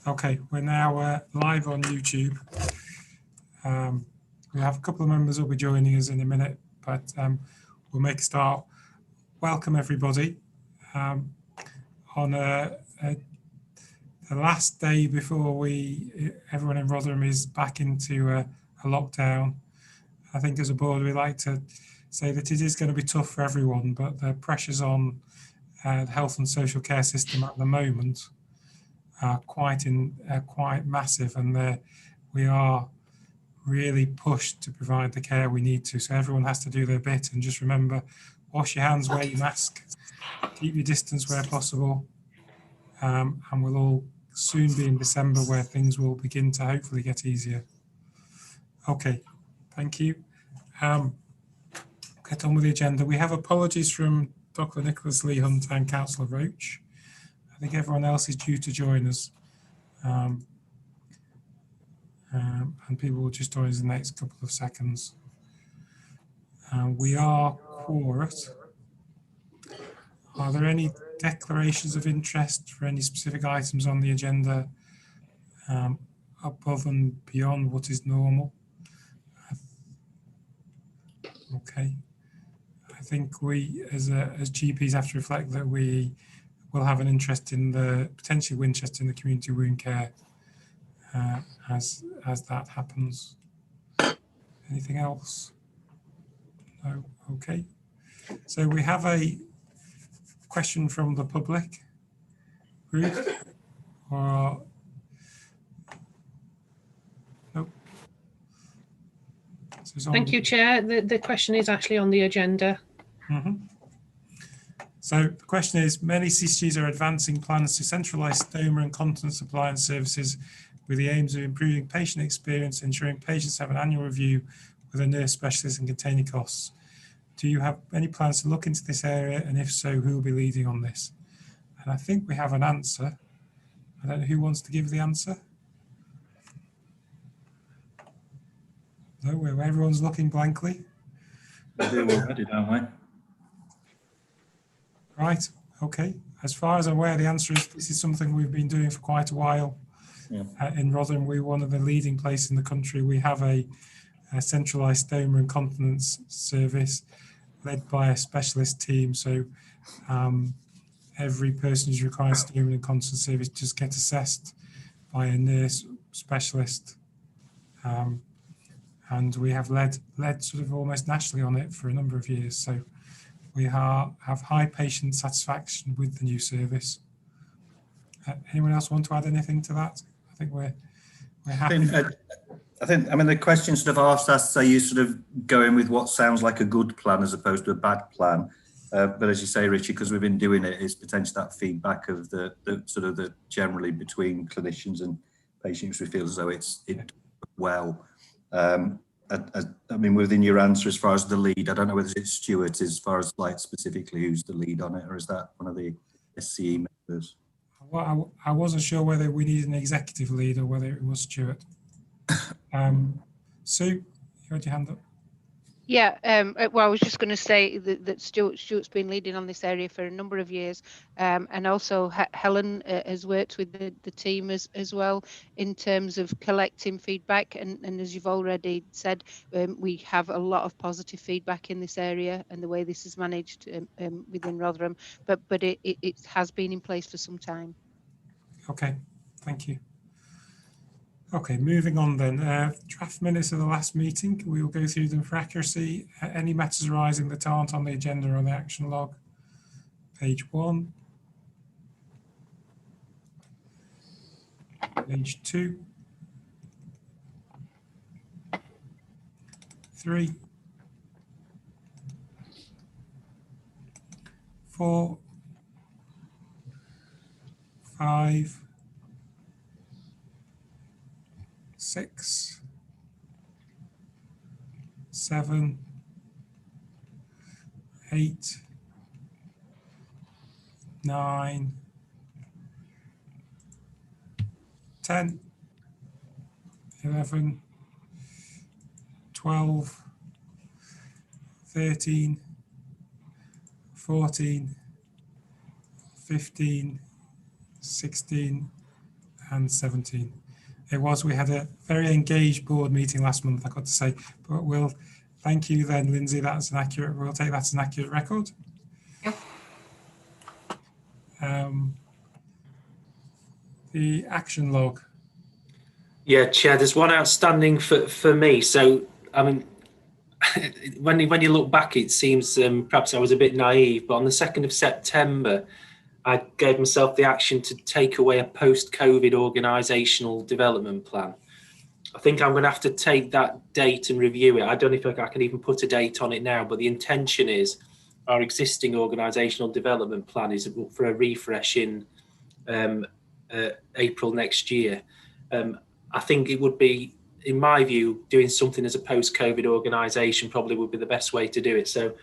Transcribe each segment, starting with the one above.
Okay, we're now live on YouTube. We have a couple of members who will be joining us in a minute, but we'll make a start. Welcome everybody. On the last day before everyone in Rotherham is back into a lockdown, I think as a board we like to say that it is going to be tough for everyone, but the pressures on the health and social care system at the moment are quite massive, and we are really pushed to provide the care we need to. So everyone has to do their bit, and just remember, wash your hands, wear your mask, keep your distance where possible, and we'll all soon be in December where things will begin to hopefully get easier. Okay, thank you. Get on with the agenda. We have apologies from Dr. Nicholas Lee Hunt and Councillor Roach. I think everyone else is due to join us, and people will just join us in the next couple of seconds. We are quorate. Are there any declarations of interest for any specific items on the agenda above and beyond what is normal? Okay. I think we, as GPs, have to reflect that we will have an interest in potentially interest in the community wound care as that happens. Anything else? No. Okay. So we have a question from the public. Ruth? Or nope. So thank you, Chair. The question is actually on the agenda. So the question is, many CCGs are advancing plans to centralise stoma and continence supply and services with the aims of improving patient experience, ensuring patients have an annual review with a nurse specialist and containing costs. Do you have any plans to look into this area, and if so, who will be leading on this? And I think we have an answer. I don't know who wants to give the answer. No, where everyone's looking blankly. We do already, don't we? Right, okay. As far as I'm aware, the answer is this is something we've been doing for quite a while. Yeah. In Rotherham, we're one of the leading places in the country. We have a centralised stoma and continence service led by a specialist team. So every person who's requiring stoma and continence service just gets assessed by a nurse specialist. And we have led sort of almost nationally on it for a number of years. So we have high patient satisfaction with the new service. Anyone else want to add anything to that? I think we're happy. I mean, the question sort of asks, are you sort of going with what sounds like a good plan as opposed to a bad plan? But as you say, Richie, because we've been doing it, it's potentially that feedback of the sort of the generally between clinicians and patients, we feel as though it well. I mean, within your answer, as far as the lead, I don't know whether it's Stuart, as far as like specifically who's the lead on it, or is that one of the SCE members? Well, I wasn't sure whether we need an executive lead or whether it was Stuart. Sue, you had your hand up. Yeah, well, I was just going to say that Stuart's been leading on this area for a number of years, and also Helen has worked with the team as well in terms of collecting feedback. And as you've already said, we have a lot of positive feedback in this area and the way this is managed within Rotherham. But it has been in place for some time. Okay, thank you. Okay, moving on then. Draft minutes of the last meeting. We will go through them for accuracy. Any matters arising that aren't on the agenda or the action log. Page 1. Page 2. 3. 4. 5. 6, 7, 8, 9, 10, 11, 12, 13, 14, 15, 16, 2017. It was. We had a very engaged board meeting last month, I got to say. But we'll thank you then, Lindsay. That's an accurate. We'll take that as an accurate record. Yep. The action log. Yeah, Chair, there's one outstanding for me. So, I mean, when you look back, it seems perhaps I was a bit naive, but on the 2nd of September, I gave myself the action to take away a post-COVID organisational development plan. I think I'm going to have to take that date and review it. I don't know if I can even put a date on it now, but the intention is our existing organisational development plan is for a refresh in April next year. I think it would be, in my view, doing something as a post-COVID organisation probably would be the best way to do it. So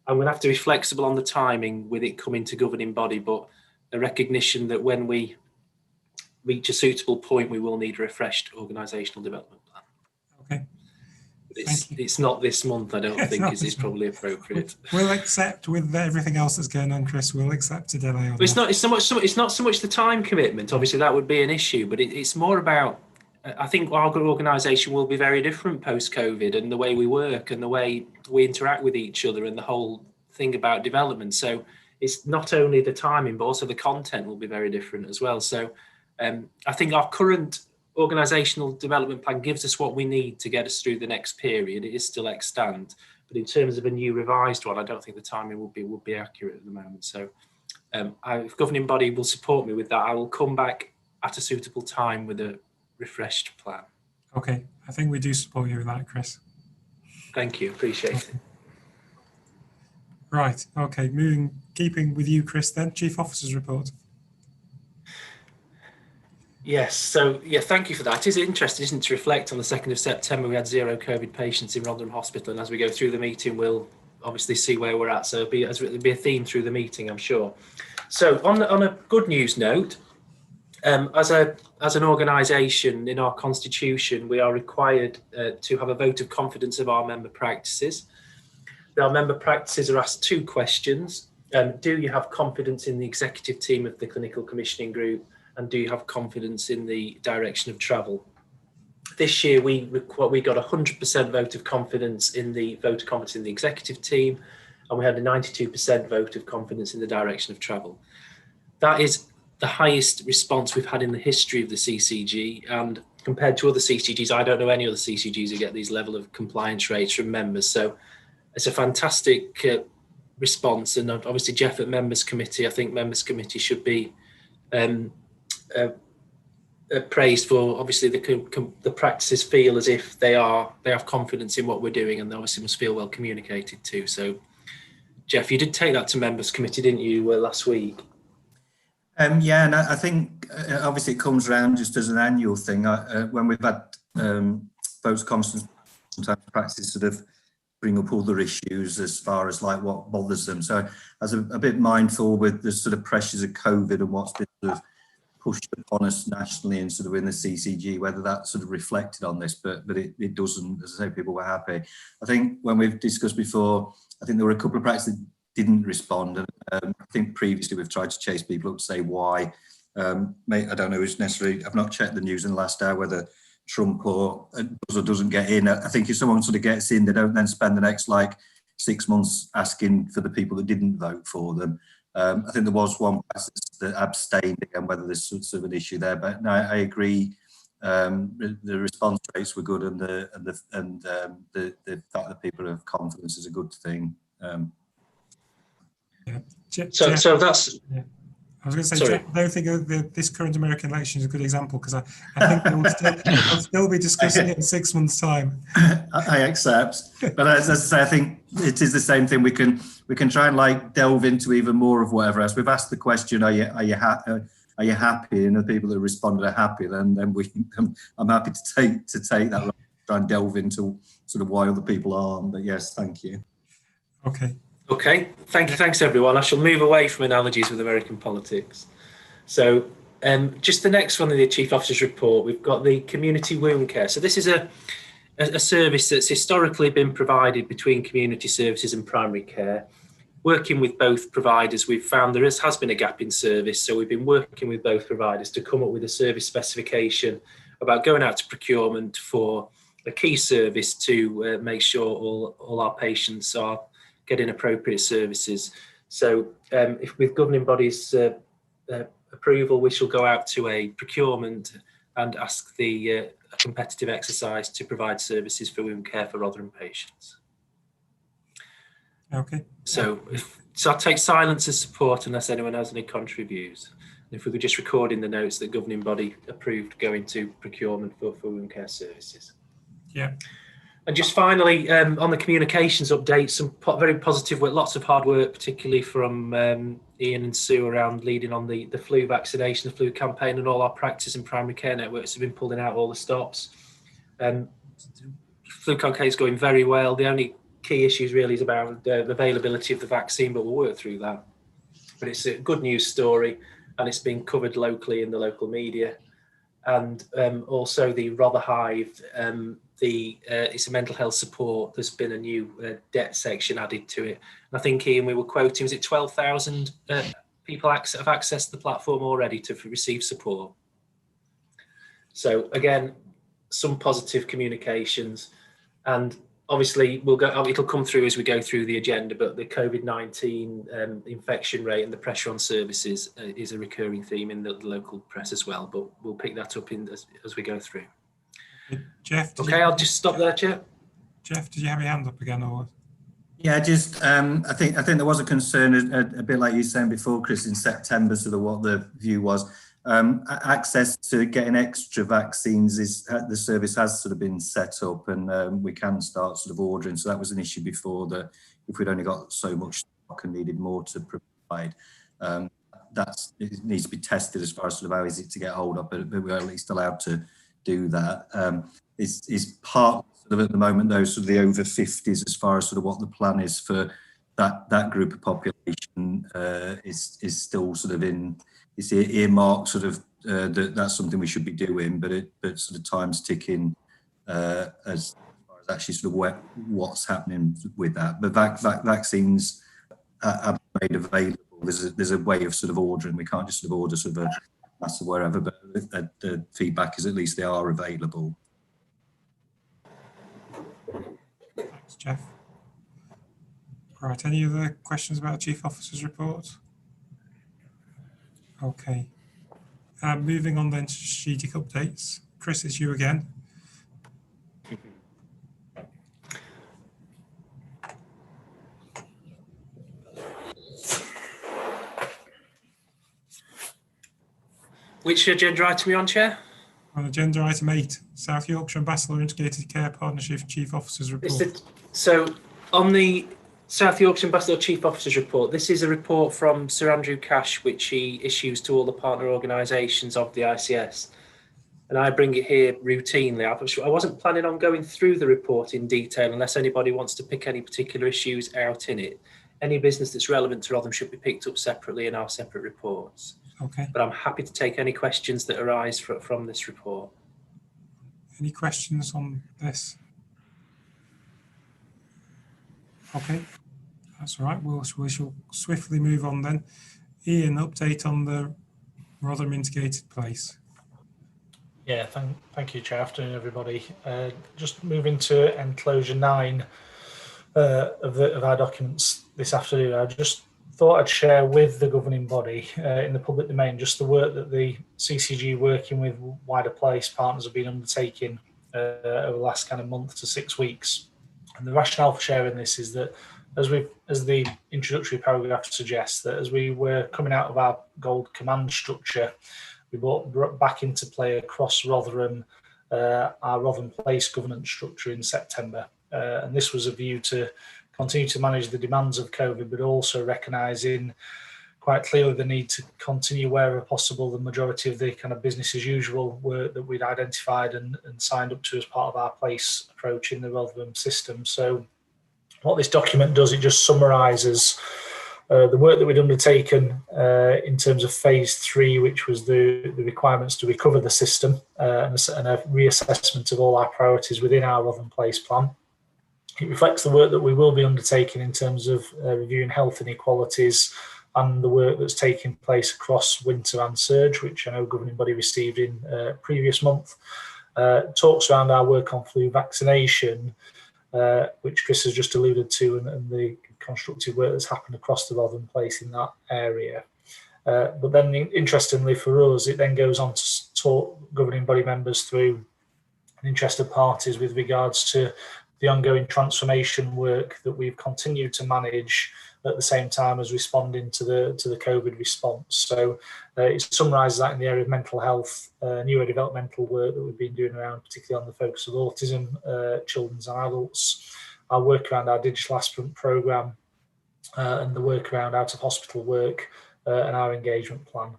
I'm going to have to be flexible on the timing with it coming to governing body, but a recognition that when we reach a suitable point, we will need a refreshed organisational development plan. Okay. It's not this month, I don't think, is probably appropriate. We'll accept with everything else that's going on, Chris. We'll accept a delay on It's that. not so much the time commitment. Obviously, that would be an issue, but it's more about. I think our organisation will be very different post-COVID, and the way we work and the way we interact with each other and the whole thing about development. So it's not only the timing, but also the content will be very different as well. So I think our current organisational development plan gives us what we need to get us through the next period. It is still extant, but in terms of a new revised one, I don't think the timing would be accurate at the moment. So if governing body will support me with that, I will come back at a suitable time with a refreshed plan. Okay, I think we do support you with that, Chris. Thank you, appreciate it. Right, okay, keeping with you, Chris, then, Chief Officer's report. Yes, so yeah, thank you for that. It is interesting, isn't it, to reflect on the 2nd of September, we had 0 COVID patients in Rotherham Hospital, and as we go through the meeting, we'll obviously see where we're at. So it'll be a theme through the meeting, I'm sure. So on a good news note, as an organisation in our constitution, we are required to have a vote of confidence of our member practices. Our member practices are asked 2 questions. Do you have confidence in the executive team of the clinical commissioning group? And do you have confidence in the direction of travel? This year, we got 100% vote of confidence in the executive team, and we had a 92% vote of confidence in the direction of travel. That is the highest response we've had in the history of the CCG, and compared to other CCGs, I don't know any other CCGs who get these level of compliance rates from members. So it's a fantastic response, and obviously Jeff at Members Committee, I think Members Committee should be praised for obviously the practices feel as if they have confidence in what we're doing, and they obviously must feel well communicated too. So Jeff, you did take that to Members Committee, didn't you, last week? Yeah, and I think obviously it comes around just as an annual thing. When we've had votes constants, sometimes practices sort of bring up other issues as far as like what bothers them. So I was a bit mindful with the sort of pressures of COVID and what's been sort of pushed upon us nationally and sort of in the CCG, whether that sort of reflected on this, but it doesn't. As I say, people were happy. I think when we've discussed before, I think there were a couple of practices that didn't respond, and I think previously we've tried to chase people up to say why. I don't know who's necessarily, I've not checked the news in the last hour whether Trump does or doesn't get in. I think if someone sort of gets in, they don't then spend the next like 6 months asking for the people that didn't vote for them. I think there was one practice that abstained again, whether there's sort of an issue there. But no, I agree. The response rates were good, and the fact that people have confidence is a good thing. Yeah. So that's. Yeah. I was going to say, Jeff, I don't think this current American election is a good example, because I think we'll still be discussing it in 6 months' time. I accept, but as I say, I think it is the same thing. We can try and like delve into even more of whatever else. We've asked the question, are you happy? And the people that responded are happy. Then I'm happy to take that, try and delve into sort of why other people aren't. But yes, thank you. Okay, thanks everyone. I shall move away from analogies with American politics. So just the next one in the Chief Officer's report, we've got the community wound care. So this is a service that's historically been provided between community services and primary care. working with both providers, we've found there has been a gap in service. So we've been working with both providers to come up with a service specification about going out to procurement for a key service to make sure all our patients are getting appropriate services. So if with governing bodies approval, we shall go out to a procurement and ask the competitive exercise to provide services for wound care for Rotherham patients. Okay. So I'll take silence as support unless anyone has any contributes. If we could just record in the notes that governing body approved going to procurement for wound care services. Yeah. And just finally, on the communications update, some very positive work, lots of hard work, particularly from Ian and Sue around leading on the flu vaccination, the flu campaign, and all our practice and primary care networks have been pulling out all the stops. Flu campaign is going very well. The only key issues really is about the availability of the vaccine, but we'll work through that. But it's a good news story, and it's been covered locally in the local media. And also the Rotherhive, it's a mental health support. There's been a new debt section added to it. And I think, Ian, we were quoting, was it 12,000 people have accessed the platform already to receive support? So again, some positive communications, and obviously it'll come through as we go through the agenda, but the COVID-19 infection rate and the pressure on services is a recurring theme in the local press as well, but we'll pick that up as we go through. Jeff. Okay, I'll just stop there, Chair. Jeff, did you have your hand up again, or? Yeah, just I think there was a concern, a bit like you were saying before, Chris, in September, sort of what the view was. Access to getting extra vaccines the service has sort of been set up, and we can start sort of ordering. So that was an issue before, that if we'd only got so much stock and needed more to provide, it needs to be tested as far as sort of how easy to get hold of, but we're at least allowed to do that. Is part sort of at the moment though, sort of the over 50s, as far as sort of what the plan is for that group of population is still sort of it's earmarked sort of that's something we should be doing, but sort of time's ticking as far as actually sort of what's happening with that. But vaccines are made available. There's a way of sort of ordering. We can't just sort of order sort of a massive wherever, but the feedback is at least they are available. Thanks, Jeff. Right, any other questions about Chief Officer's report? Okay. Moving on then to strategic updates. Chris, it's you again. Which agenda item are you on, Chair? On agenda item 8, South Yorkshire and Basildon Integrated Care Partnership Chief Officer's report. So on the South Yorkshire and Basildon Chief Officer's report, this is a report from Sir Andrew Cash, which he issues to all the partner organisations of the ICS. And I bring it here routinely. I wasn't planning on going through the report in detail unless anybody wants to pick any particular issues out in it. Any business that's relevant to Rotherham should be picked up separately in our separate reports. Okay. But I'm happy to take any questions that arise from this report. Any questions on this? Okay, that's all right. We shall swiftly move on then. Ian, update on the Rotherham Integrated Place. Yeah, thank you, Chair. Afternoon, everybody. Just moving to enclosure 9 of our documents this afternoon. I just thought I'd share with the governing body in the public domain just the work that the CCG, working with Wider Place partners, have been undertaking over the last kind of month to 6 weeks. And the rationale for sharing this is that, as the introductory paragraph suggests, that as we were coming out of our Gold Command structure, we brought back into play across Rotherham our Rotherham Place governance structure in September. And this was a view to continue to manage the demands of COVID, but also recognising quite clearly the need to continue, wherever possible, the majority of the kind of business as usual work that we'd identified and signed up to as part of our place approach in the Rotherham system. So what this document does, it just summarises the work that we'd undertaken in terms of phase 3, which was the requirements to recover the system and a reassessment of all our priorities within our Rotherham Place plan. It reflects the work that we will be undertaking in terms of reviewing health inequalities and the work that's taking place across winter and surge, which I know governing body received in previous month. Talks around our work on flu vaccination, which Chris has just alluded to, and the constructive work that's happened across the Rotherham Place in that area. But then, interestingly for us, it then goes on to talk governing body members through interested parties with regards to the ongoing transformation work that we've continued to manage at the same time as responding to the COVID response. So it summarises that in the area of mental health, neurodevelopmental work that we've been doing around, particularly on the focus of autism, children's and adults, our work around our digital aspirant programme, and the work around out of hospital work, and our engagement plan.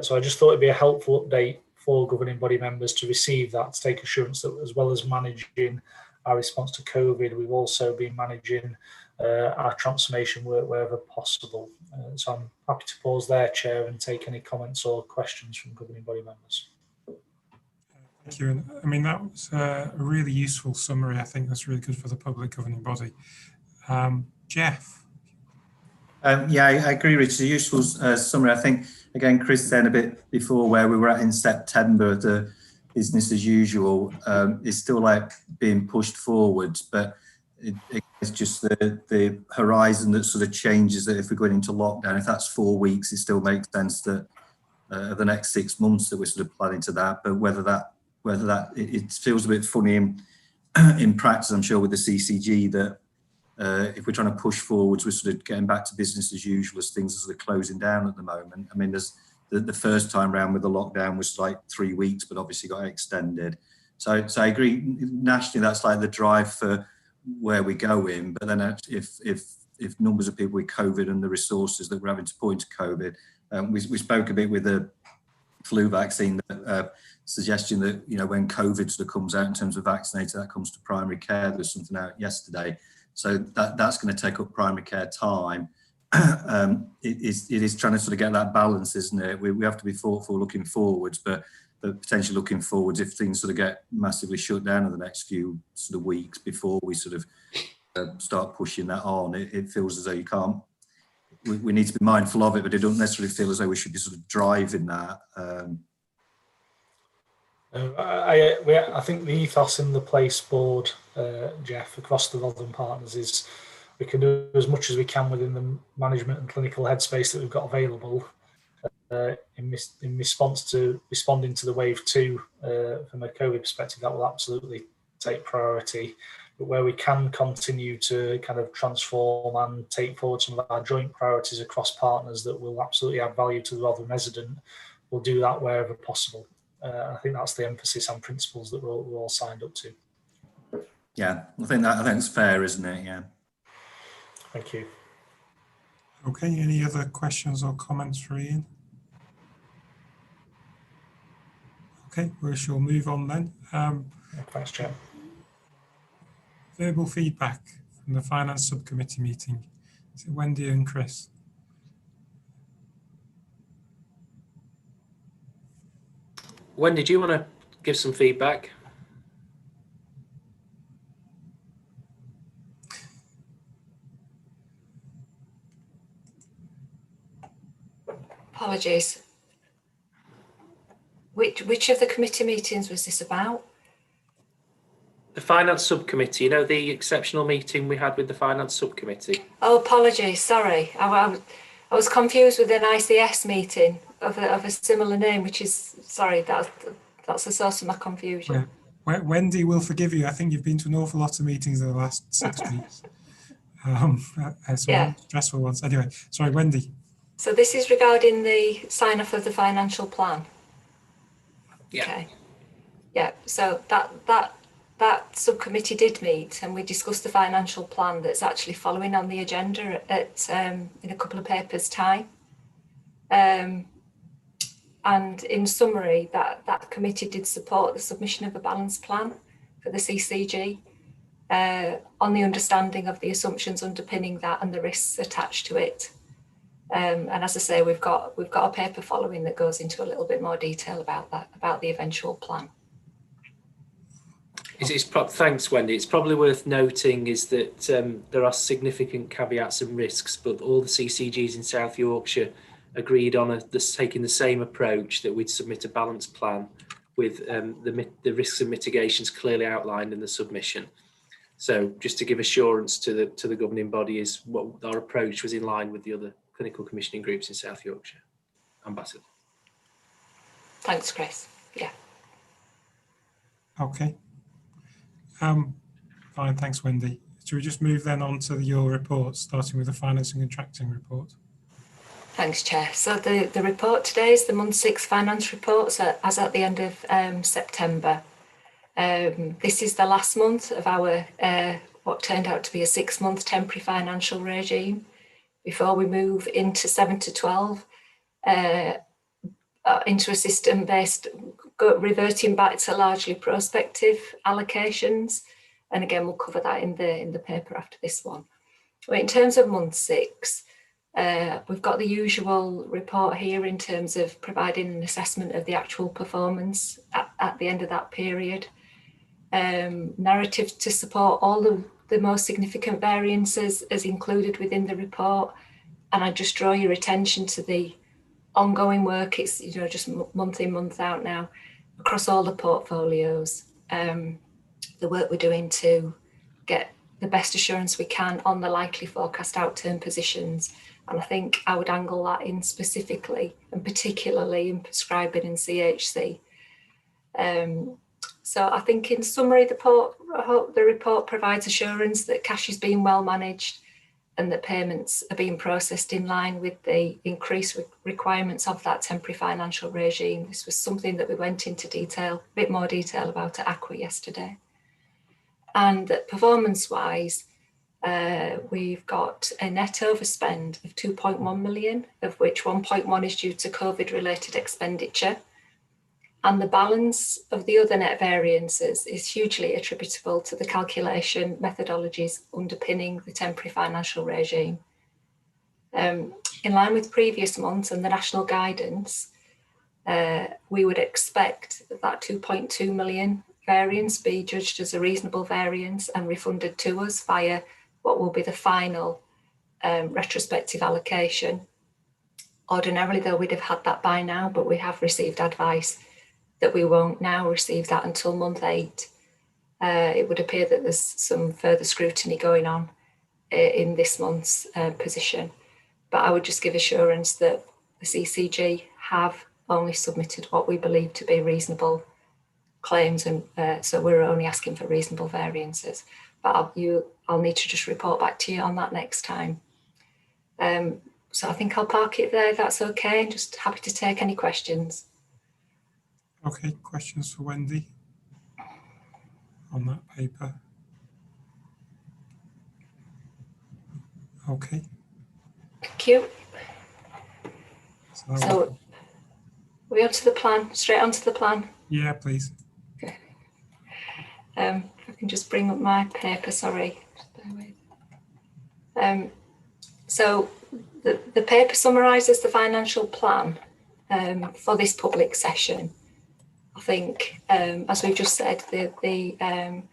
So I just thought it'd be a helpful update for governing body members to receive that, to take assurance that as well as managing our response to COVID, we've also been managing our transformation work wherever possible. So I'm happy to pause there, Chair, and take any comments or questions from governing body members. Thank you. And I mean, that was a really useful summary. I think that's really good for the public governing body. Jeff. Yeah, I agree, Richard. A useful summary. I think, again, Chris said a bit before where we were at in September, the business as usual is still like being pushed forwards, but it's just the horizon that sort of changes, that if we're going into lockdown, if that's 4 weeks, it still makes sense that the next 6 months that we're sort of planning to that. But whether that it feels a bit funny in practice, I'm sure, with the CCG, that if we're trying to push forwards, we're sort of getting back to business as usual as things are sort of closing down at the moment. I mean, there's the first time round with the lockdown was like 3 weeks, but obviously got extended. So I agree. Nationally, that's like the drive for where we're going. But then if numbers of people with COVID and the resources that we're having to put into COVID, we spoke a bit with the flu vaccine, suggestion that, you know, when COVID sort of comes out in terms of vaccinated, that comes to primary care. There was something out yesterday. So that's going to take up primary care time. It is trying to sort of get that balance, isn't it? We have to be thoughtful looking forwards, but potentially looking forwards if things sort of get massively shut down in the next few sort of weeks before we sort of start pushing that on. It feels as though you can't. We need to be mindful of it, but it doesn't necessarily feel as though we should be sort of driving that. I think the ethos in the place board, Jeff, across the Rotherham Partners is we can do as much as we can within the management and clinical headspace that we've got available in response to responding to the wave 2 from a COVID perspective. That will absolutely take priority. But where we can continue to kind of transform and take forward some of our joint priorities across partners that will absolutely add value to the Rotherham resident, we'll do that wherever possible. I think that's the emphasis and principles that we're all signed up to. Yeah, I think that's fair, isn't it? Yeah. Thank you. Okay, any other questions or comments for Ian? Okay, we shall move on then. Thanks, Chair. Verbal feedback from the Finance Subcommittee meeting. Is it Wendy and Chris? Wendy, do you want to give some feedback? Apologies. Which of the committee meetings was this about? The Finance Subcommittee, you know, the exceptional meeting we had with the Finance Subcommittee. Oh, apologies. Sorry, I was confused with an ICS meeting of a similar name, which is, sorry, that's the source of my confusion. Yeah. Wendy will forgive you. I think you've been to an awful lot of meetings in the last 6 weeks. Yeah. Stressful ones. Anyway, sorry, Wendy. So this is regarding the sign off of the financial plan. Yeah. Okay. Yeah. So that subcommittee did meet, and we discussed the financial plan that's actually following on the agenda at in a couple of papers' time. And in summary, that committee did support the submission of a balanced plan for the CCG on the understanding of the assumptions underpinning that and the risks attached to it. And as I say, we've got a paper following that goes into a little bit more detail about that, about the eventual plan. Thanks, Wendy. It's probably worth noting is that there are significant caveats and risks, but all the CCGs in South Yorkshire agreed on taking the same approach, that we'd submit a balanced plan with the risks and mitigations clearly outlined in the submission. So just to give assurance to the governing body is what our approach was in line with the other clinical commissioning groups in South Yorkshire. Ambassador. Thanks, Chris. Yeah. Okay. Fine, thanks, Wendy. Should we just move then on to your report, starting with the financing and contracting report? Thanks, Chair. So the report today is the month 6 finance report, so as at the end of September. This is the last month of our what turned out to be a 6-month temporary financial regime before we move into 7 to 12 into a system based, reverting back to largely prospective allocations. And again, we'll cover that in the paper after this one. But in terms of month 6, we've got the usual report here in terms of providing an assessment of the actual performance at the end of that period. Narrative to support all of the most significant variances as included within the report. And I just draw your attention to the ongoing work. It's just month in, month out now across all the portfolios. The work we're doing to get the best assurance we can on the likely forecast outturn positions. And I think I would angle that in specifically and particularly in prescribing and CHC. So I think in summary, the report provides assurance that cash is being well managed and that payments are being processed in line with the increased requirements of that temporary financial regime. This was something that we went into a bit more detail about at ACWA yesterday. And that performance-wise, we've got a net overspend of 2.1 million, of which 1.1 is due to COVID-related expenditure. And the balance of the other net variances is hugely attributable to the calculation methodologies underpinning the temporary financial regime. In line with previous months and the national guidance, we would expect that 2.2 million variance be judged as a reasonable variance and refunded to us via what will be the final retrospective allocation. Ordinarily, though, we'd have had that by now, but we have received advice that we won't now receive that until month 8. It would appear that there's some further scrutiny going on in this month's position. But I would just give assurance that the CCG have only submitted what we believe to be reasonable claims, and so we're only asking for reasonable variances. But I'll need to just report back to you on that next time. So I think I'll park it there. That's okay. I'm just happy to take any questions. Okay, questions for Wendy on that paper? Okay. Thank you. So So we on to the plan, straight onto the plan. yeah, please. Okay. If I can just bring up my paper, sorry. Just bear with. So the paper summarises the financial plan for this public session. I think, as we've just said, the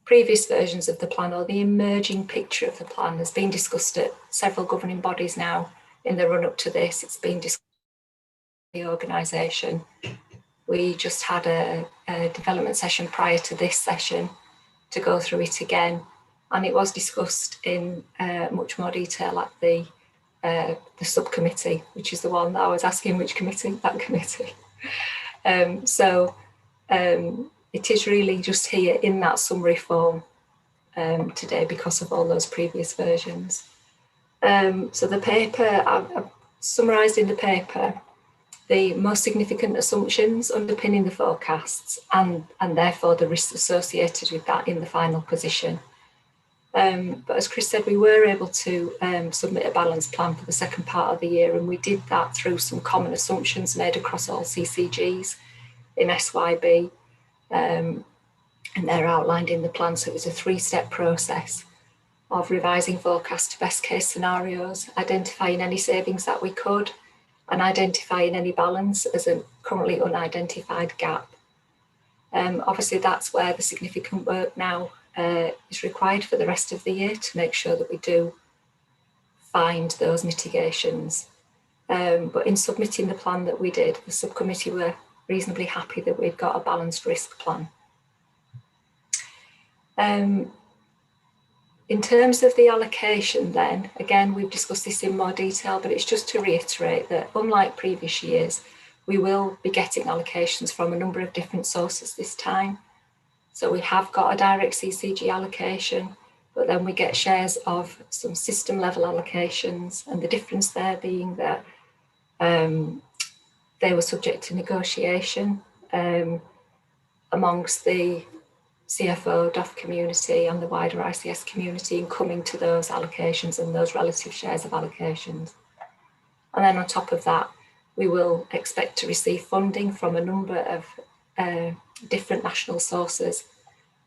previous versions of the plan, or the emerging picture of the plan, has been discussed at several governing bodies now in the run up to this. It's been discussed in the organisation. We just had a development session prior to this session to go through it again, and it was discussed in much more detail at the subcommittee, which is the one that I was asking which committee, that committee. It is really just here in that summary form today because of all those previous versions. So the paper, I've summarised in the paper the most significant assumptions underpinning the forecasts and therefore the risks associated with that in the final position. But as Chris said, we were able to submit a balanced plan for the second part of the year, and we did that through some common assumptions made across all CCGs in SYB, and they're outlined in the plan. So it was a 3-step process of revising forecasts to best case scenarios, identifying any savings that we could, and identifying any balance as a currently unidentified gap. Obviously, that's where the significant work now is required for the rest of the year to make sure that we do find those mitigations. But in submitting the plan that we did, the subcommittee were reasonably happy that we'd got a balanced risk plan. In terms of the allocation then, again, we've discussed this in more detail, but it's just to reiterate that unlike previous years, we will be getting allocations from a number of different sources this time. So we have got a direct CCG allocation, but then we get shares of some system level allocations, and the difference there being that they were subject to negotiation amongst the CFO, DOF community and the wider ICS community in coming to those allocations and those relative shares of allocations. And then on top of that, we will expect to receive funding from a number of different national sources,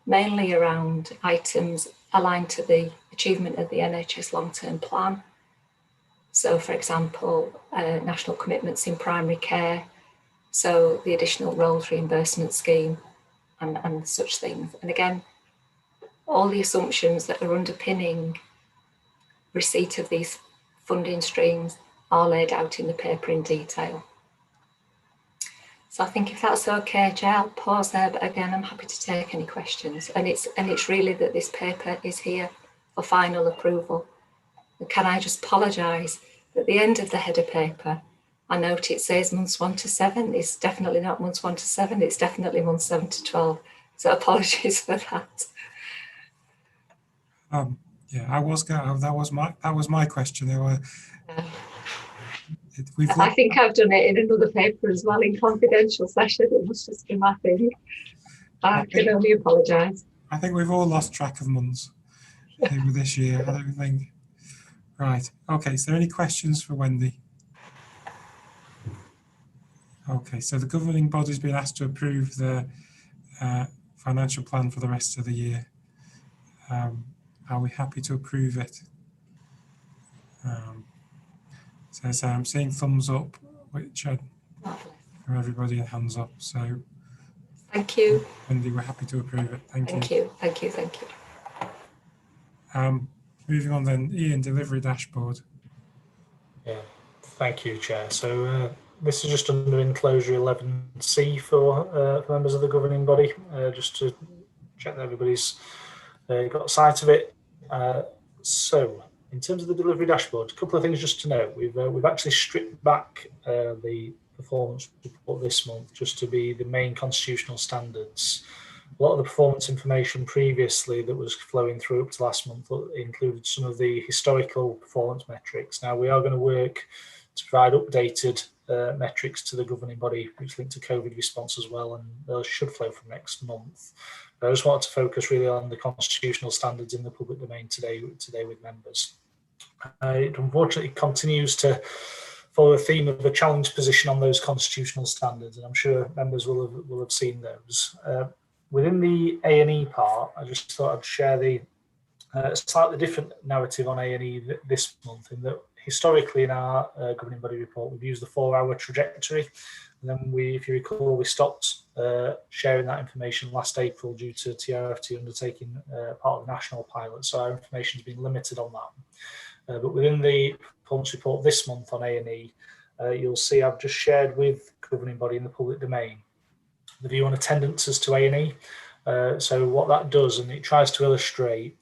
mainly around items aligned to the achievement of the NHS long-term plan. So for example, national commitments in primary care, so the additional roles reimbursement scheme and such things. And again, all the assumptions that are underpinning receipt of these funding streams are laid out in the paper in detail. So I think if that's okay, Jay, I'll pause there, but again, I'm happy to take any questions. And it's really that this paper is here for final approval. And can I just apologise that at the end of the header paper, I note it says months 1 to 7. It's definitely not months 1 to 7. It's definitely months 7 to 12. So apologies for that. Yeah, that was my question. There were. I think I've done it in another paper as well in confidential session. It must just be my thing. I can only apologise. I think we've all lost track of months over this year. I don't think. Right. Okay. Is there any questions for Wendy? Okay. So the governing body's been asked to approve the financial plan for the rest of the year. Are we happy to approve it? So I'm seeing thumbs up, which are for everybody and hands up. So thank you. Wendy, we're happy to approve it. Thank you. Thank you. Thank you. Moving on then, Ian, delivery dashboard. Yeah, thank you, Chair. So this is just under enclosure 11C for members of the governing body, just to check that everybody's got sight of it. So in terms of the delivery dashboard, a couple of things just to note. We've actually stripped back the performance report this month just to be the main constitutional standards. A lot of the performance information previously that was flowing through up to last month included some of the historical performance metrics. Now we are going to work to provide updated metrics to the governing body, which link to COVID response as well, and those should flow from next month. But I just wanted to focus really on the constitutional standards in the public domain today with members. It unfortunately continues to follow a theme of a challenged position on those constitutional standards, and I'm sure members will have seen those. Within the A&E part, I just thought I'd share the slightly different narrative on A&E this month, in that historically in our governing body report, we've used the 4-hour trajectory. And then if you recall, we stopped sharing that information last April due to TRFT undertaking part of the national pilot. So our information has been limited on that. But within the performance report this month on A&E, you'll see I've just shared with governing body in the public domain the view on attendances to A&E. So what that does, and it tries to illustrate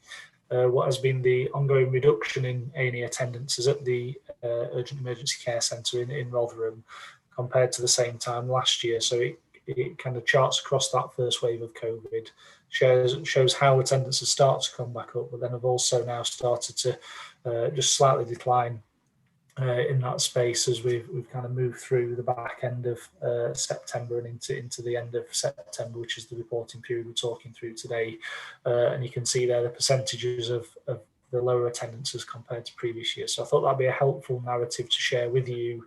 what has been the ongoing reduction in A&E attendances at the Urgent Emergency Care Centre in Rotherham compared to the same time last year. So it kind of charts across that first wave of COVID, shows how attendances start to come back up, but then have also now started to just slightly decline in that space as we've kind of moved through the back end of September and into the end of September, which is the reporting period we're talking through today. And you can see there the percentages of the lower attendances compared to previous years. So I thought that'd be a helpful narrative to share with you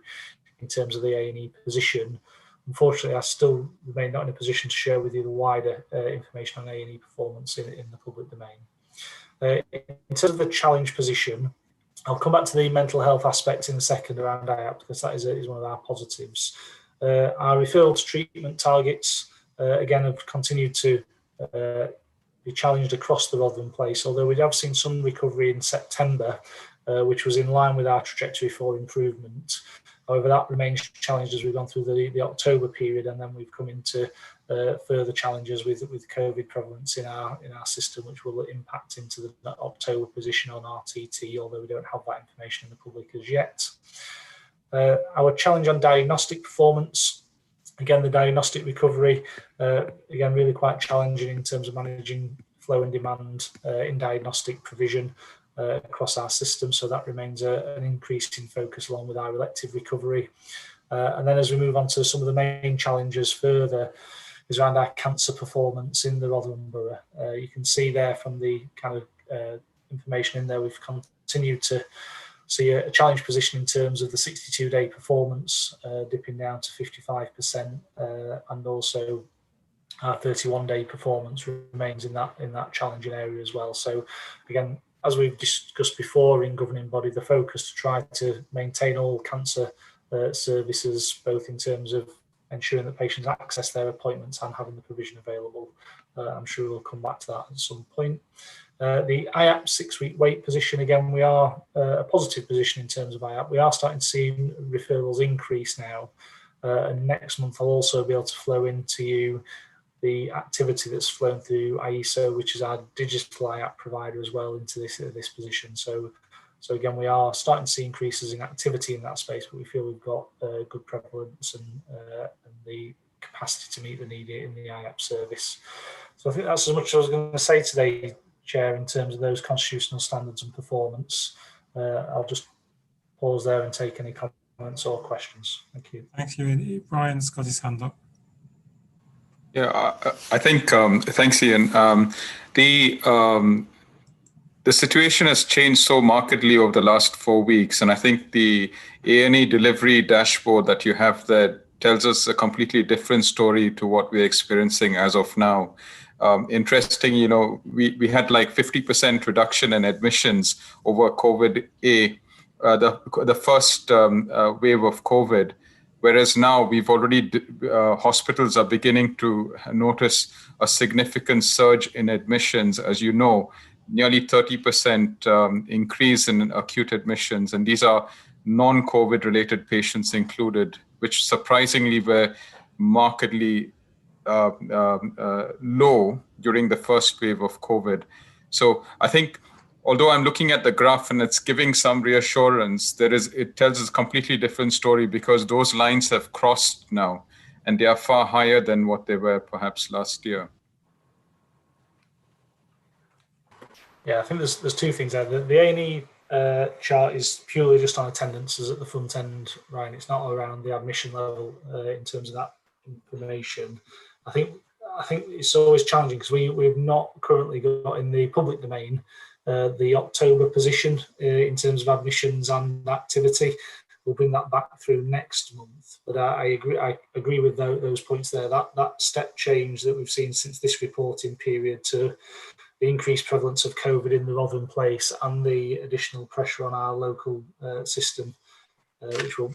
in terms of the A&E position. Unfortunately, I still remain not in a position to share with you the wider information on A&E performance in the public domain. In terms of the challenge position, I'll come back to the mental health aspects in a second around IAP, because that is one of our positives. Our referral to treatment targets again have continued to be challenged across the Rotherham Place, although we have seen some recovery in September, which was in line with our trajectory for improvement. However, that remains challenged as we've gone through the October period, and then we've come into further challenges with COVID prevalence in our system, which will impact into the October position on RTT, although we don't have that information in the public as yet. Our challenge on diagnostic performance, again, the diagnostic recovery, again, really quite challenging in terms of managing flow and demand in diagnostic provision across our system. So that remains an increasing focus along with our elective recovery. And then as we move on to some of the main challenges further, is around our cancer performance in the Rotherham Borough. You can see there from the kind of information in there, we've continued to see a challenge position in terms of the 62-day performance, dipping down to 55%, and also our 31-day performance remains in that challenging area as well. So again, as we've discussed before in governing body, the focus to try to maintain all cancer services, both in terms of ensuring that patients access their appointments and having the provision available. I'm sure we'll come back to that at some point. The IAP 6-week wait position, again, we are a positive position in terms of IAP. We are starting to see referrals increase now. And next month, I'll also be able to flow into you the activity that's flown through IESO, which is our digital IAP provider as well, into this position. So again, we are starting to see increases in activity in that space, but we feel we've got good prevalence and the capacity to meet the need in the IAP service. So I think that's as much as I was going to say today, Chair, in terms of those constitutional standards and performance. I'll just pause there and take any comments or questions. Thank you. Thank you. Brian's got his hand up. Yeah, I think, thanks, Ian. The situation has changed so markedly over the last 4 weeks, and I think the A&E delivery dashboard that you have there tells us a completely different story to what we're experiencing as of now. Interesting, you know, we had like 50% reduction in admissions over COVID-A, the first wave of COVID, whereas now we've already, hospitals are beginning to notice a significant surge in admissions, as you know, nearly 30% increase in acute admissions, and these are non-COVID related patients included, which surprisingly were markedly low during the first wave of COVID. So I think, although I'm looking at the graph and it's giving some reassurance, it tells us a completely different story, because those lines have crossed now and they are far higher than what they were perhaps last year. Yeah, I think there's two things there. The A&E chart is purely just on attendances at the front end, Ryan. It's not around the admission level in terms of that information. I think it's always challenging because we've not currently got in the public domain the October position in terms of admissions and activity. We'll bring that back through next month. But I agree with those points there. That step change that we've seen since this reporting period to the increased prevalence of COVID in the Rotherham Place and the additional pressure on our local system, which we'll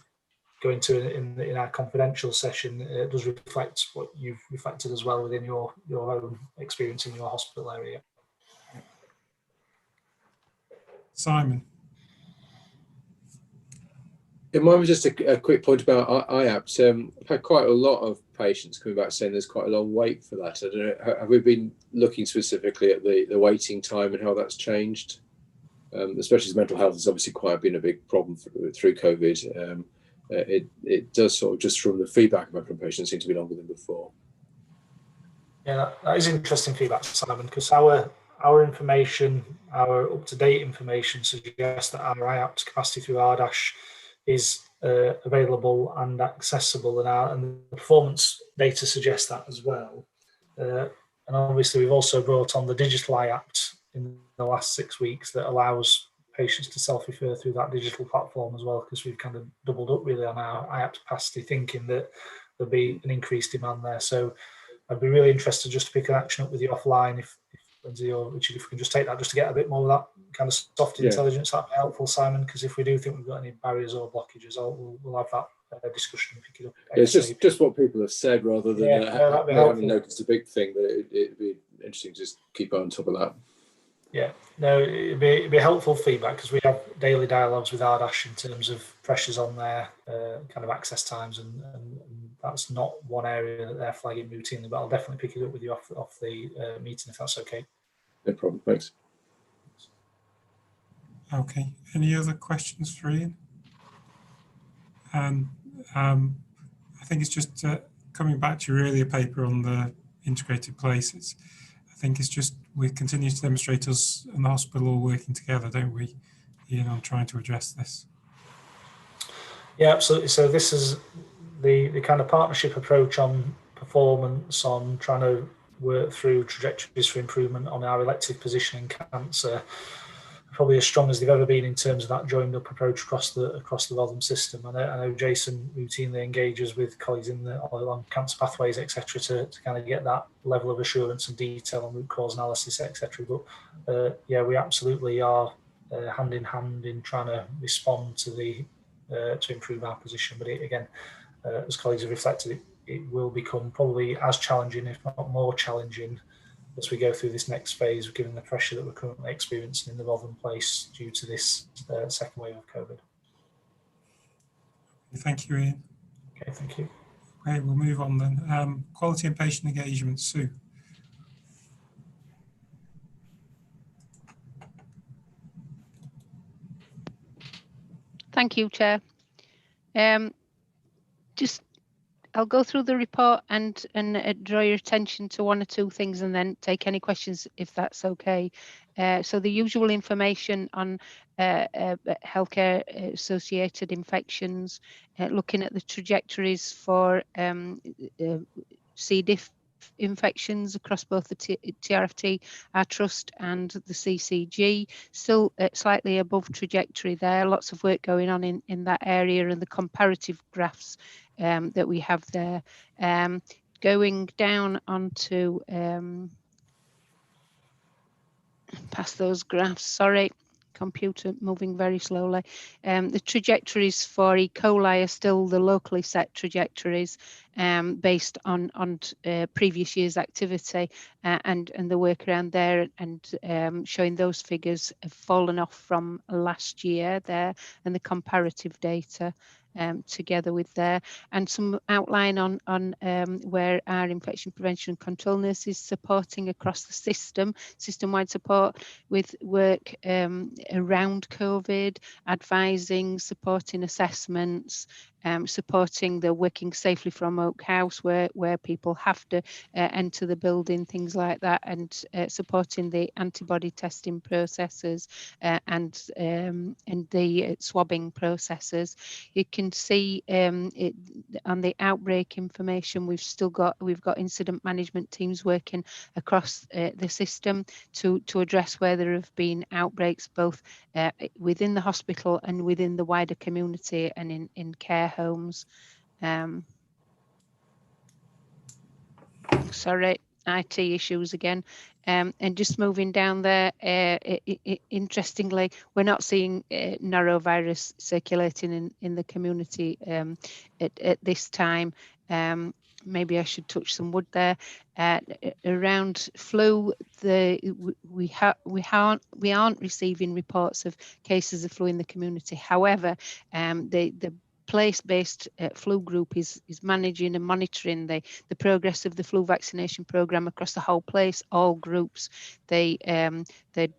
go into in our confidential session, does reflect what you've reflected as well within your own experience in your hospital area. Simon. It might be just a quick point about IAPS. I've had quite a lot of patients coming back saying there's quite a long wait for that. I don't know, have we been looking specifically at the waiting time and how that's changed? Especially as mental health has obviously been a big problem through COVID. It does sort of, just from the feedback I've had from patients, seem to be longer than before. Yeah, that is interesting feedback, Simon, because our information, our up-to-date information suggests that our IAPS capacity through RDASH is available and accessible, and the performance data suggests that as well. And obviously we've also brought on the digital IAPT in the last 6 weeks that allows patients to self-refer through that digital platform as well, because we've kind of doubled up really on our IAPT capacity, thinking that there'll be an increased demand there. So I'd be really interested just to pick an action up with you offline, if Lindsay or Richard, if we can just take that just to get a bit more of that kind of soft intelligence, that'd be helpful, Simon, because if we do think we've got any barriers or blockages, we'll have that discussion and pick it up. Yeah, it's ASAP. just what people have said rather than Yeah, no, that'd be I haven't helpful. noticed a big thing, but it'd be interesting to just keep on top of that. Yeah, no, it'd be helpful feedback because we have daily dialogues with Ardash in terms of pressures on their kind of access times, and that's not one area that they're flagging routinely. But I'll definitely pick it up with you off the meeting if that's okay. No problem. Thanks. Okay. Any other questions for Ian? And I think it's just coming back to your earlier paper on the integrated places. I think it's just we continue to demonstrate us and the hospital all working together, don't we, Ian, on trying to address this? Yeah, absolutely. So this is the kind of partnership approach on performance, on trying to work through trajectories for improvement on our elective position in cancer, probably as strong as they've ever been in terms of that joined up approach across the Rotherham system. I know Jason routinely engages with colleagues in the on cancer pathways, etc., to kind of get that level of assurance and detail on root cause analysis, etc. But yeah, we absolutely are hand in hand in trying to respond to the to improve our position. But again, as colleagues have reflected, it will become probably as challenging, if not more challenging, as we go through this next phase, given the pressure that we're currently experiencing in the Rotherham place due to this second wave of COVID. Thank you, Ian. Okay, thank you. Okay, we'll move on then. Quality and patient engagement, Sue. Thank you, Chair. I'll go through the report and draw your attention to one or two things and then take any questions if that's okay. So the usual information on healthcare associated infections, looking at the trajectories for C. diff infections across both the TRFT, our trust and the CCG, still slightly above trajectory there. Lots of work going on in that area, and the comparative graphs that we have there. Going down onto past those graphs, sorry, computer moving very slowly. The trajectories for E. coli are still the locally set trajectories based on previous year's activity, and the work around there, and showing those figures have fallen off from last year there, and the comparative data together with there, and some outline on where our infection prevention and control nurses supporting across the system-wide support with work around COVID, advising, supporting assessments, supporting the working safely from Oak House where people have to enter the building, things like that, and supporting the antibody testing processes and the swabbing processes. You can see it, on the outbreak information, we've got incident management teams working across the system to address where there have been outbreaks both within the hospital and within the wider community and in care homes. Sorry, IT issues again. And just moving down there, interestingly, we're not seeing norovirus circulating in the community at this time. Maybe I should touch some wood there. Around flu, we aren't receiving reports of cases of flu in the community. However, the place-based flu group is managing and monitoring the progress of the flu vaccination programme across the whole place, all groups, the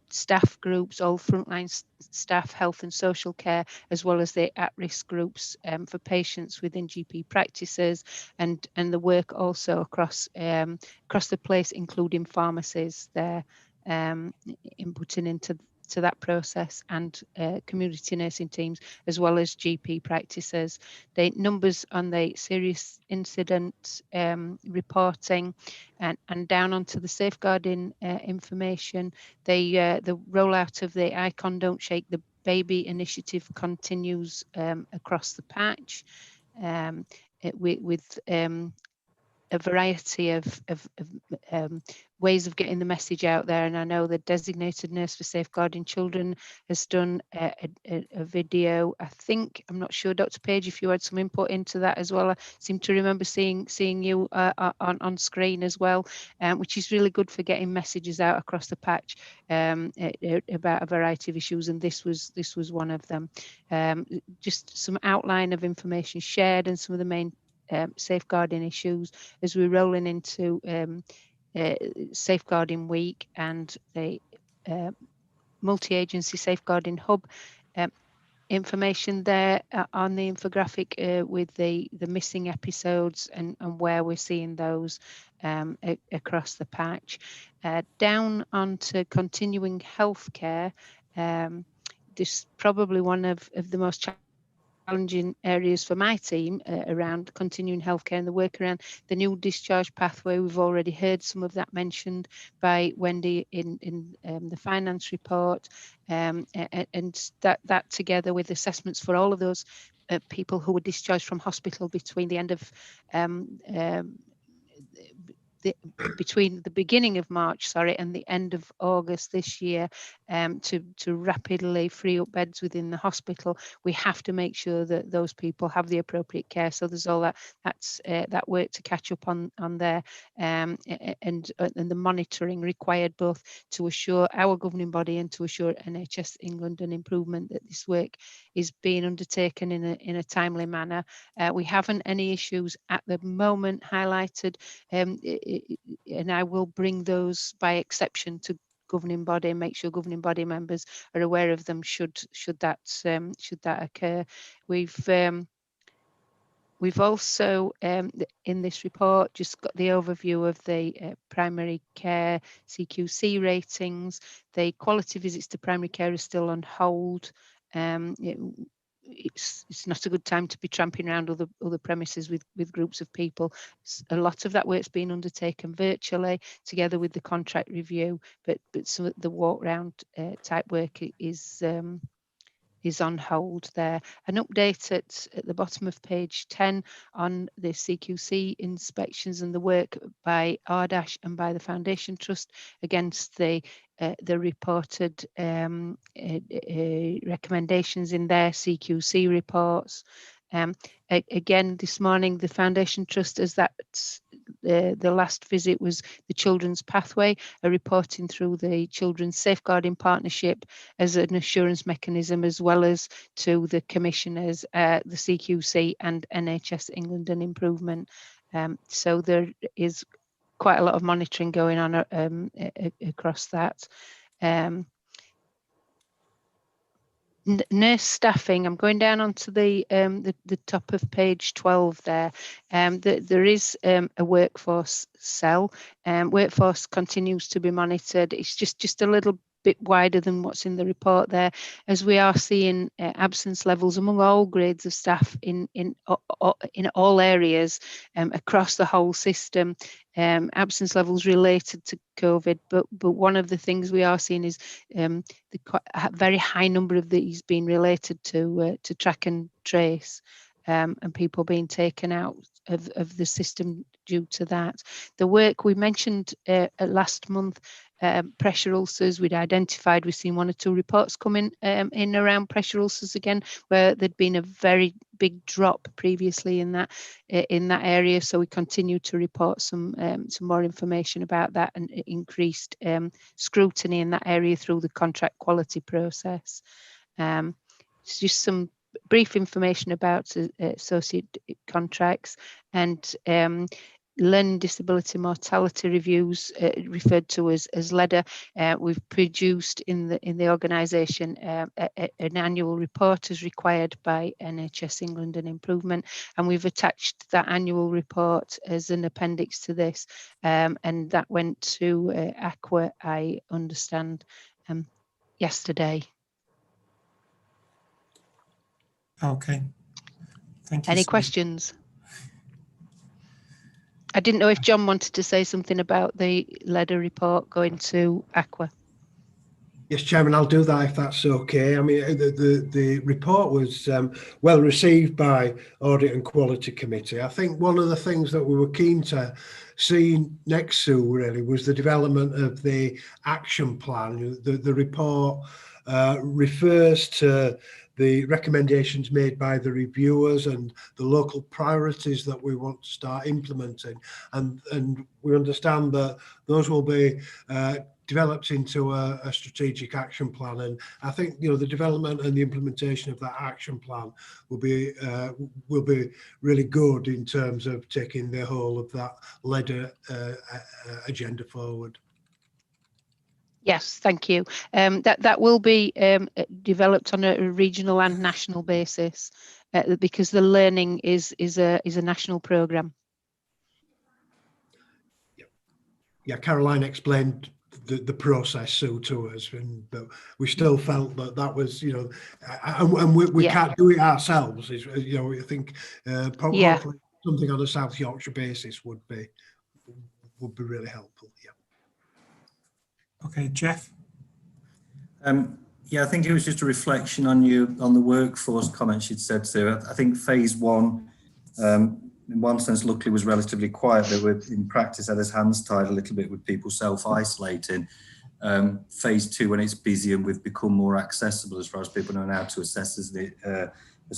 staff groups, all frontline staff, health and social care, as well as the at-risk groups for patients within GP practices, and the work also across the place, including pharmacies there, inputting into that process, and community nursing teams, as well as GP practices. The numbers on the serious incident reporting and down onto the safeguarding information, the rollout of the ICON Don't Shake the Baby initiative continues across the patch, with a variety of ways of getting the message out there, and I know the designated nurse for safeguarding children has done a video. I'm not sure, Dr. Page, if you had some input into that as well. I seem to remember seeing you on screen as well, which is really good for getting messages out across the patch about a variety of issues, and this was one of them. Just some outline of information shared and some of the main safeguarding issues as we're rolling into Safeguarding Week and the multi-agency safeguarding hub. Information there on the infographic with the missing episodes and where we're seeing those across the patch. Down onto continuing healthcare, this is probably one of the most challenging areas for my team around continuing healthcare and the work around the new discharge pathway. We've already heard some of that mentioned by Wendy in the finance report, and that together with assessments for all of those people who were discharged from hospital between the end of between the beginning of March, and the end of August this year, to rapidly free up beds within the hospital. We have to make sure that those people have the appropriate care. So there's all that work to catch up on there, and the monitoring required both to assure our governing body and to assure NHS England an improvement that this work is being undertaken in a timely manner. We haven't any issues at the moment highlighted, and I will bring those by exception to governing body and make sure governing body members are aware of them should that occur. We've also in this report just got the overview of the primary care CQC ratings. The quality visits to primary care are still on hold. It's not a good time to be tramping around other premises with groups of people. A lot of that work's been undertaken virtually together with the contract review, but some of the walk round type work is on hold there. An update at the bottom of page 10 on the CQC inspections and the work by RDASH and by the Foundation Trust against the reported recommendations in their CQC reports. Again, this morning, the Foundation Trust, as the last visit was the Children's Pathway, are reporting through the Children's Safeguarding Partnership as an assurance mechanism, as well as to the commissioners, the CQC and NHS England and Improvement. So there is quite a lot of monitoring going on across that. Nurse staffing, I'm going down onto the top of page 12 there. There is a workforce cell. Workforce continues to be monitored. It's just a little bit wider than what's in the report there, as we are seeing absence levels among all grades of staff in all areas across the whole system. Absence levels related to COVID, but one of the things we are seeing is the very high number of these being related to track and trace, and people being taken out of the system due to that. The work we mentioned last month, pressure ulcers, we'd seen 1 or 2 reports coming in around pressure ulcers again, where there'd been a very big drop previously in that area. So we continue to report some more information about that and increased scrutiny in that area through the contract quality process. It's just some brief information about associate contracts and learning disability mortality reviews, referred to as LEDA. We've produced in the organisation an annual report as required by NHS England and Improvement, and we've attached that annual report as an appendix to this, and that went to Aqua, I understand, yesterday. Okay. Thank you. Any questions? I didn't know if John wanted to say something about the LEDA report going to Aqua. Yes, Chairman, I'll do that if that's okay. I mean, the report was well received by Audit and Quality Committee. I think one of the things that we were keen to see next, Sue, really, was the development of the action plan. The report refers to the recommendations made by the reviewers and the local priorities that we want to start implementing. And we understand that those will be developed into a strategic action plan, and I think the development and the implementation of that action plan will be really good in terms of taking the whole of that LEAD agenda forward. Yes, thank you. That will be developed on a regional and national basis because the learning is a national programme. Yeah, Caroline explained the process to us, but we still felt that was and we can't do it ourselves. I think probably hopefully something on a South Yorkshire basis would be really helpful. Yeah. Okay, Jeff. Yeah, I think it was just a reflection on the workforce comments you'd said, Sue. I think phase one, in one sense, luckily was relatively quiet. They were in practice had his hands tied a little bit with people self-isolating. Phase two, when it's busy and we've become more accessible as far as people know how to assess as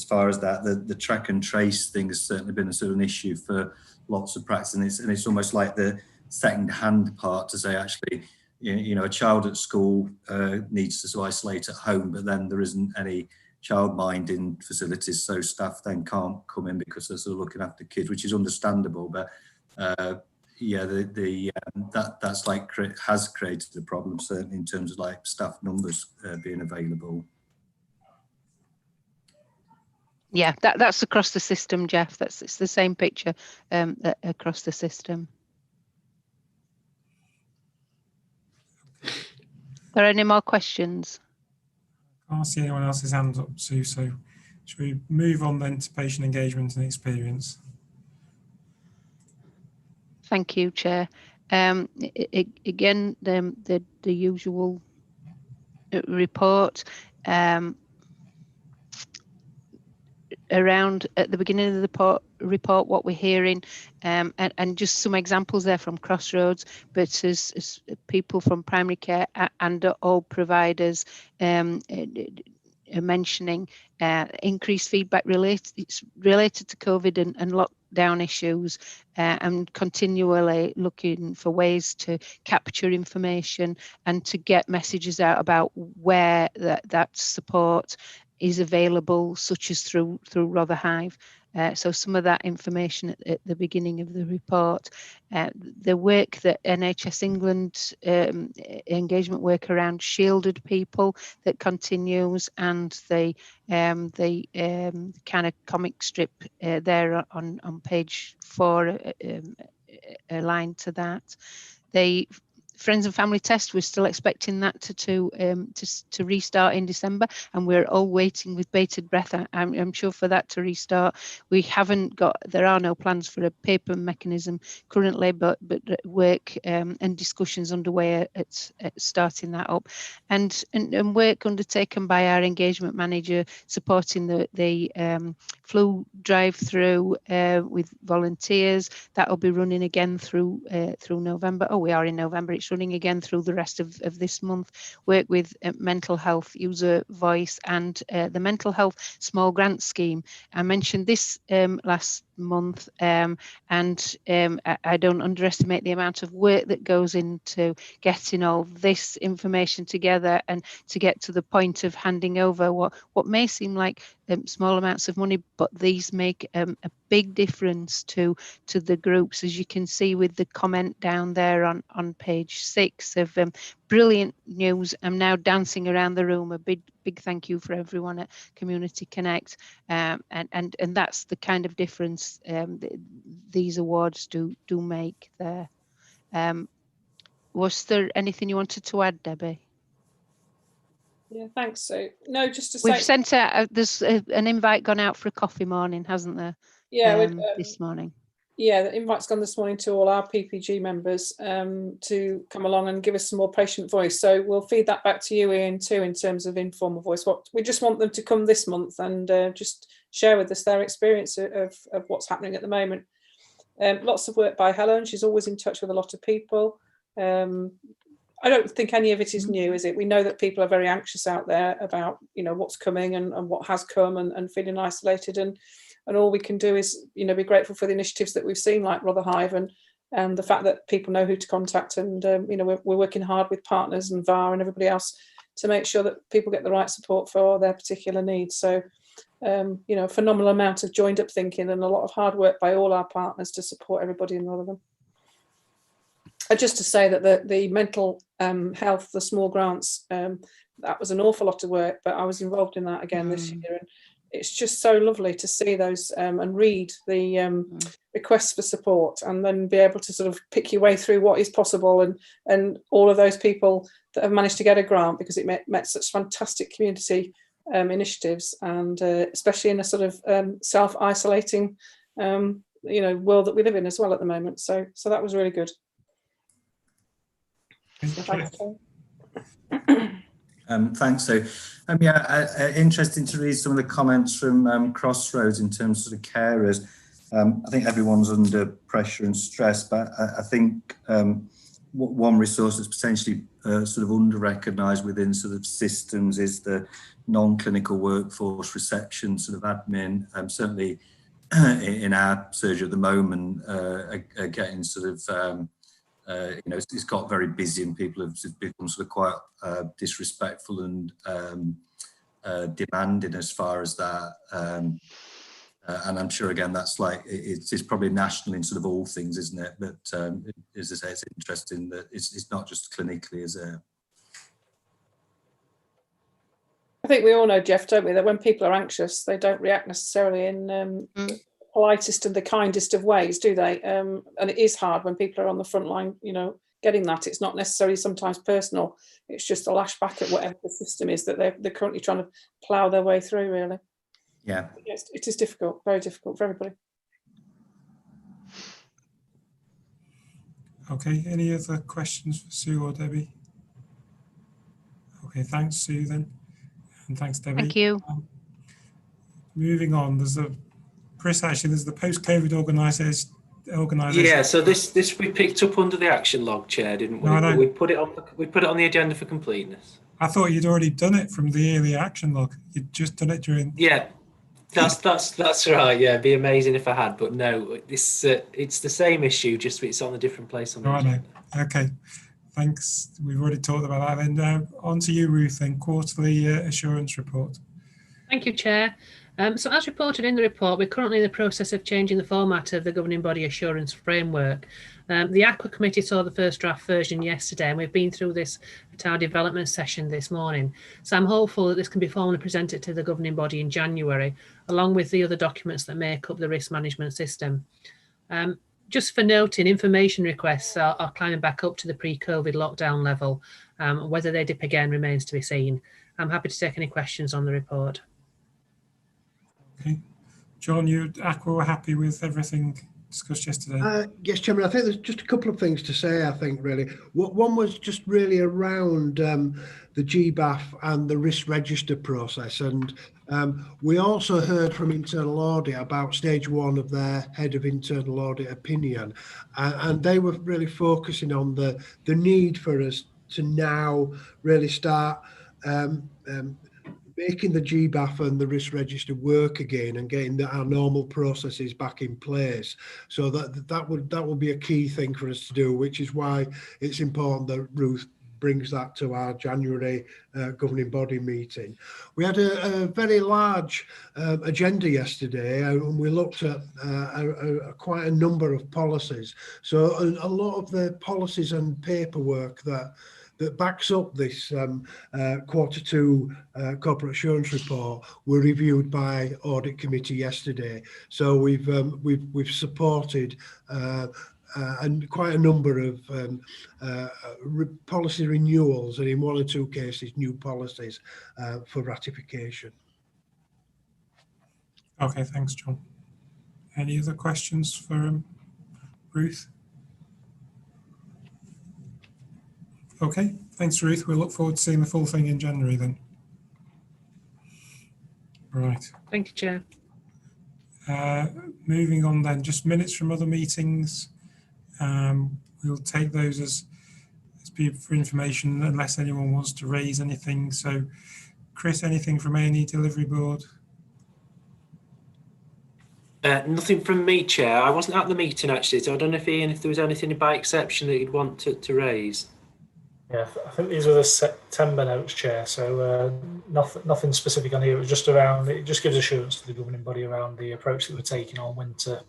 far as that, the track and trace thing has certainly been a sort of an issue for lots of practice, and it's almost like the second-hand part to say actually, a child at school needs to isolate at home, but then there isn't any childminding facilities, so staff then can't come in because they're sort of looking after kids, which is understandable. But that's like has created a problem, certainly in terms of like staff numbers being available. Yeah, that's across the system, Jeff. It's the same picture across the system. Are there any more questions? I can't see anyone else's hands up, Sue, so should we move on then to patient engagement and experience? Thank you, Chair. Again, the usual report around at the beginning of the report what we're hearing, and just some examples there from Crossroads, but as people from primary care and all providers are mentioning increased feedback related to COVID and lockdown issues, and continually looking for ways to capture information and to get messages out about where that support is available, such as through Rotherhithe. So some of that information at the beginning of the report. The work that NHS England engagement work around shielded people that continues, and the kind of comic strip there on page 4 aligned to that. The Friends and Family Test, we're still expecting that to restart in December, and we're all waiting with bated breath. I'm sure for that to restart. There are no plans for a paper mechanism currently, but work and discussions underway at starting that up, and work undertaken by our engagement manager supporting the flu drive-through with volunteers. That will be running again through November. Oh, we are in November. It's running again through the rest of this month. Work with mental health user voice and the mental health small grant scheme. I mentioned this last month, and I don't underestimate the amount of work that goes into getting all this information together and to get to the point of handing over what may seem like small amounts of money, but these make a big difference to the groups, as you can see with the comment down there on page 6 of brilliant news. I'm now dancing around the room. A big thank you for everyone at Community Connect, and that's the kind of difference these awards do make there. Was there anything you wanted to add, Debbie? Yeah, thanks, Sue. No, just to We've say, sent out, there's an invite gone out for a coffee morning, hasn't there? yeah, this morning. yeah, the invite's gone this morning to all our PPG members to come along and give us some more patient voice. So we'll feed that back to you, Ian, too, in terms of informal voice. What we just want them to come this month and just share with us their experience of what's happening at the moment. Lots of work by Helen. She's always in touch with a lot of people. I don't think any of it is new, is it? We know that people are very anxious out there about, you know, what's coming and what has come and feeling isolated. And all we can do is, you know, be grateful for the initiatives that we've seen, like Rotherhive, and the fact that people know who to contact. And, you know, we're working hard with partners and VAR and everybody else to make sure that people get the right support for their particular needs. So, you know, phenomenal amount of joined up thinking and a lot of hard work by all our partners to support everybody in Rotherham. Just to say that the mental health, the small grants, that was an awful lot of work, but I was involved in that again this year. And it's just so lovely to see those and read the requests for support and then be able to sort of pick your way through what is possible and all of those people that have managed to get a grant, because it met such fantastic community initiatives, and especially in a sort of self-isolating you know, world that we live in as well at the moment. So that was really good. Thanks. So, yeah, interesting to read some of the comments from Crossroads in terms of the carers. I think everyone's under pressure and stress, but I think one resource that's potentially sort of under-recognised within sort of systems is the non-clinical workforce, reception, sort of admin. Certainly in our surgery at the moment, are getting sort of you know, it's got very busy and people have become sort of quite disrespectful and demanding as far as that. And I'm sure, again, that's like, it's probably national in sort of all things, isn't it? But as I say, it's interesting that it's not just clinically, is it? I think we all know, Jeff, don't we, that when people are anxious, they don't react necessarily in the politest and the kindest of ways, do they? And it is hard when people are on the front line, you know, getting that. It's not necessarily sometimes personal. It's just a lash back at whatever the system is that they're currently trying to plough their way through, really. Yeah. Yes, it is difficult, very difficult for everybody. Okay, any other questions for Sue or Debbie? Okay, thanks, Sue, then. And thanks, Debbie. Thank you. Moving on, there's Chris, actually, there's the post-COVID organisation. Yeah, so this we picked up under the action log, Chair, didn't we? No, we put it on the agenda for completeness. I thought you'd already done it from the earlier action log. You'd just done it during. Yeah, that's right. Yeah, it'd be amazing if I had, but no, it's the same issue, just it's on a different place on the agenda. I know. Okay, thanks. We've already talked about that. Then on to you, Ruth. Then quarterly assurance report. Thank you, Chair. So as reported in the report, we're currently in the process of changing the format of the governing body assurance framework. The AQUA committee saw the first draft version yesterday, and we've been through this at our development session this morning. So I'm hopeful that this can be formally presented to the governing body in January, along with the other documents that make up the risk management system. Just for noting, information requests are climbing back up to the pre-COVID lockdown level. Whether they dip again remains to be seen. I'm happy to take any questions on the report. Okay, John, AQUA were happy with everything discussed yesterday? Yes, Chairman, I think there's just a couple of things to say, I think, really. One was just really around the GBAF and the risk register process. And we also heard from internal audit about stage 1 of their head of internal audit opinion. And they were really focusing on the need for us to now really start making the GBAF and the risk register work again and getting our normal processes back in place. So that would be a key thing for us to do, which is why it's important that Ruth brings that to our January governing body meeting. We had a very large agenda yesterday, and we looked at quite a number of policies. So a lot of the policies and paperwork that backs up this Q2 corporate assurance report were reviewed by audit committee yesterday. So we've supported and quite a number of policy renewals, and in 1 or 2 cases new policies for ratification. Okay, thanks, John. Any other questions for Ruth? Okay, thanks, Ruth. We'll look forward to seeing the full thing in January then. Right. Thank you, Chair. Moving on then, just minutes from other meetings. We'll take those as for information unless anyone wants to raise anything. So, Chris, anything from A&E Delivery Board? Nothing from me, Chair. I wasn't at the meeting actually, so I don't know if Ian, if there was anything by exception that you'd want to raise. Yeah, I think these are the September notes, Chair. So nothing specific on here. It was just around. It just gives assurance to the governing body around the approach that we're taking on winter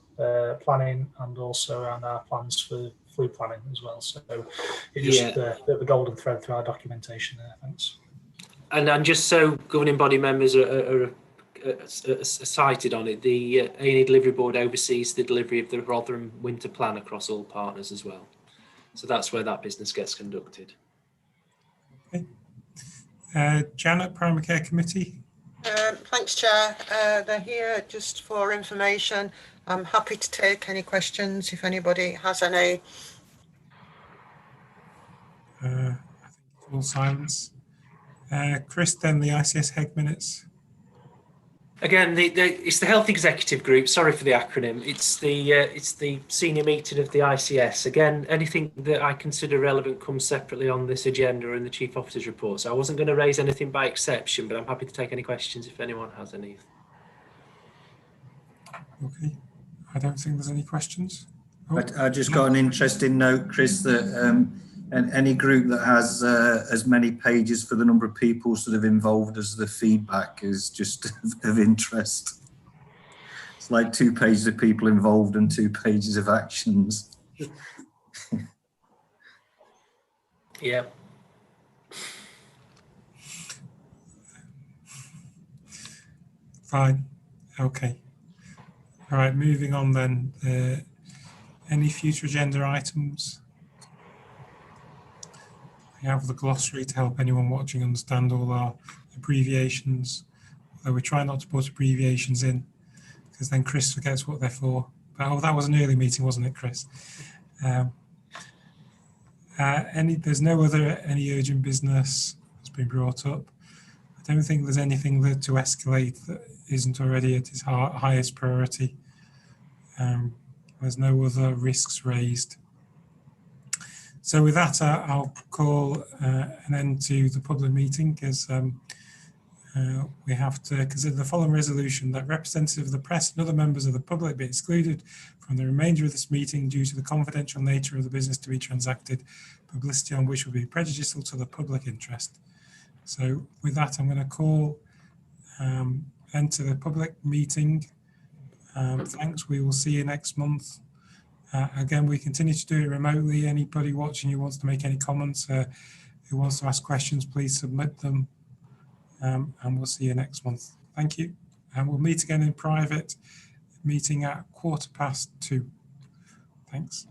planning and also around our plans for flu planning as well. So it just the golden thread through our documentation there. Thanks. And just so governing body members are cited on it, the A&E Delivery Board oversees the delivery of the Rotherham Winter Plan across all partners as well. So that's where that business gets conducted. Okay. Janet, Primary Care Committee. Thanks, Chair. They're here just for information. I'm happy to take any questions if anybody has any. I think it's all silence. Chris, then the ICS HEG minutes. Again, it's the Health Executive Group. Sorry for the acronym. It's the senior meeting of the ICS. Again, anything that I consider relevant comes separately on this agenda in the Chief Officer's report. So I wasn't going to raise anything by exception, but I'm happy to take any questions if anyone has any. Okay, I don't think there's any questions. Oh. I just got an interesting note, Chris, that any group that has as many pages for the number of people sort of involved as the feedback is just of interest. It's like 2 pages of people involved and 2 pages of actions. Yeah. Fine. Okay. All right, moving on then. Any future agenda items? We have the glossary to help anyone watching understand all our abbreviations. Although we try not to put abbreviations in, because then Chris forgets what they're for. But that was an early meeting, wasn't it, Chris? There's no any urgent business that's been brought up. I don't think there's anything that to escalate that isn't already at its highest priority. There's no other risks raised. So with that, I'll call an end to the public meeting, because we have to consider the following resolution: that representatives of the press and other members of the public be excluded from the remainder of this meeting due to the confidential nature of the business to be transacted, publicity on which will be prejudicial to the public interest. So with that, I'm going to call end to the public meeting. Thanks. We will see you next month. Again, we continue to do it remotely. Anybody watching who wants to make any comments, who wants to ask questions, please submit them. And we'll see you next month. Thank you. And we'll meet again in private meeting at 2:15. Thanks.